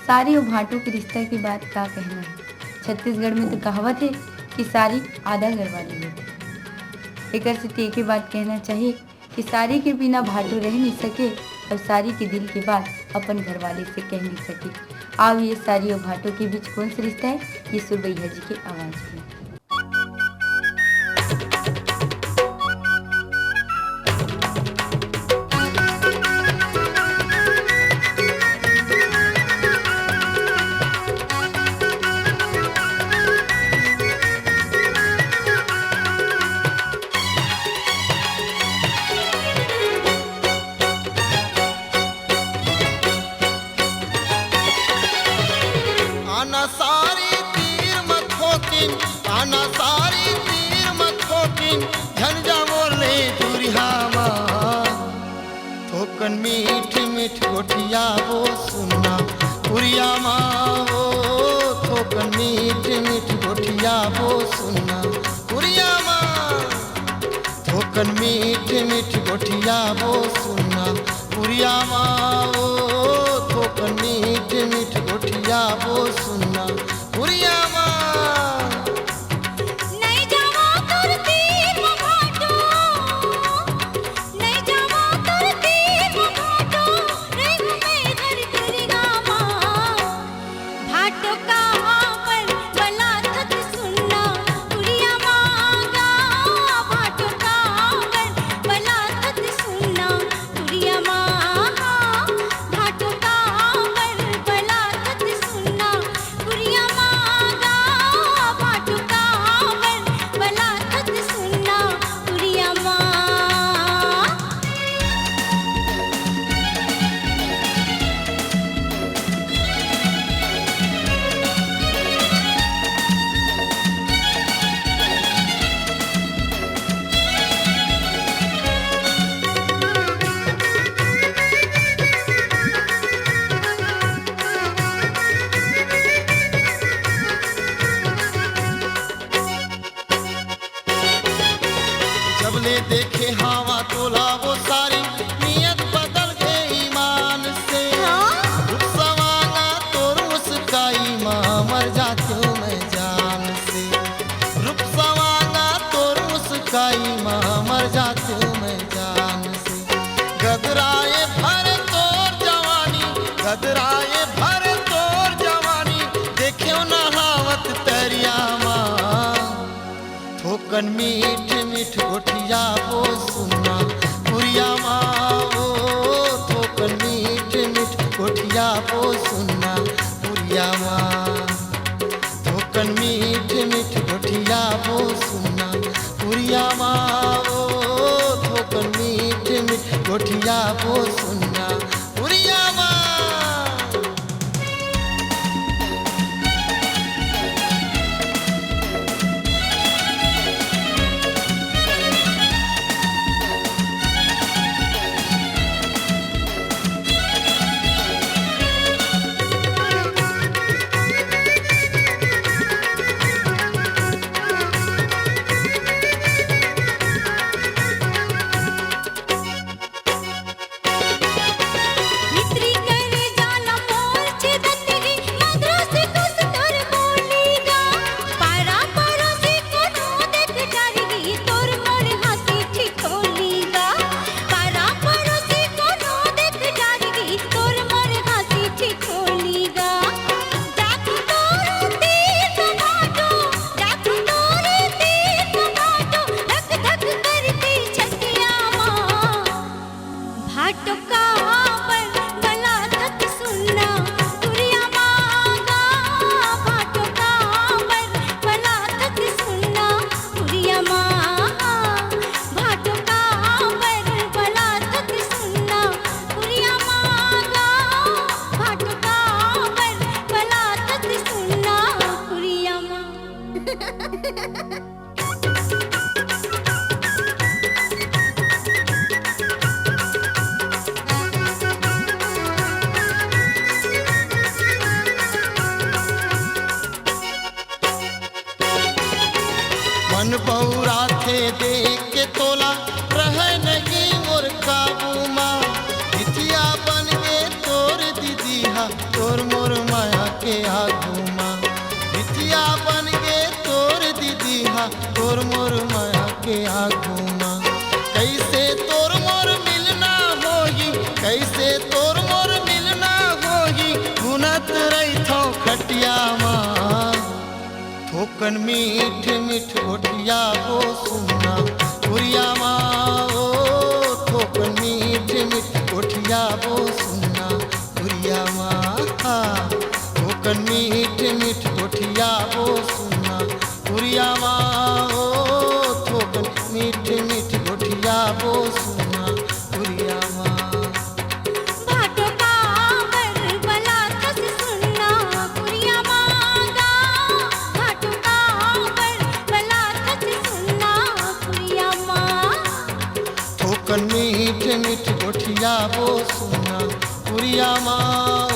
साड़ी और भाटों के रिश्ता की बात का कहना है। छत्तीसगढ़ में तो कहावत है कि साड़ी आधा घरवाली होती है। एक से एक ही बात कहना चाहिए कि साड़ी के बिना भाटो रह नहीं सके और साड़ी के दिल की बात अपन घरवाले से कह नहीं सके। अब ये साड़ी और भाटो के बीच कौन सा रिश्ता है, ये सुर भैया जी की आवाज़ में। आना सारी तीर मत ठोकिन, आना सारी तीर मत ठोकिन, झंझा बोले दुरिहा माँ। थोकन मीठ मीठ गोठिया वो सुनना पुरिया माँ, वो थोकन मीठ मीठ गोठिया वो सुनना पुरिया माँ। थोकन मीठ मीठ गोठिया वो सुनना पुरिया माँ, वो थोकन मीठ मीठ गोठिया वो सुनना पुरिया माँ। नहीं जावा तुर तीर में भाटो, नहीं जावा तुर तीर में भाटो, नहीं घूमे घर तेरी गामा। भाटो का पर बला थक सुनना पुरिया मांगा, भाटो का पर बला थक सुनना पुरिया माँ। भाटो का पर बला थक सुनना पुरिया मांगा, भाटो का पर बला थक सुनना पुरिया माँ। जब ले देखे हवा तोला वो सारी नियत बदल गई ईमान से। रुख सवाना तोर मुस्काई माँ, मर जाती हूँ मैं जान से। रुख सवाना तोर मुस्काई माँ, मर जाती हूँ मैं जान से। गदराए भर तोर जवानी, गदराए भर तोर जवानी, देखियो नहावत तरिया माँ। थोकन मीठ मीठ गोठिया वो सुनना पुरिया माँ, वो थोकन मीठ मीठ गोठिया वो सुनना पुरिया माँ। थोकन मीठ मीठ गोठिया वो सुनना पुरिया माँ, वो थोकन मीठ मीठ गोठिया वो सुनना पुरिया माँ। पुरिया माँ थोकन मीठ मीठ गोठिया वो सुनना पुरिया माँ ओ थोकन मीठ मीठ गोठिया वो सुनना पुरिया माँ थोकन मीठ मीठ गोठिया वो सुनना पुरिया माँ ओ थोकन मीठ मीठ गोठिया वो सुनना पुरिया माँ भाटो कावर बला कस सुनना पुरिया मांगा भाटो कावर बला कस सुनना पुरिया माँ थोकन मीठ मीठ गोठिया वो सुनना पुरिया माँ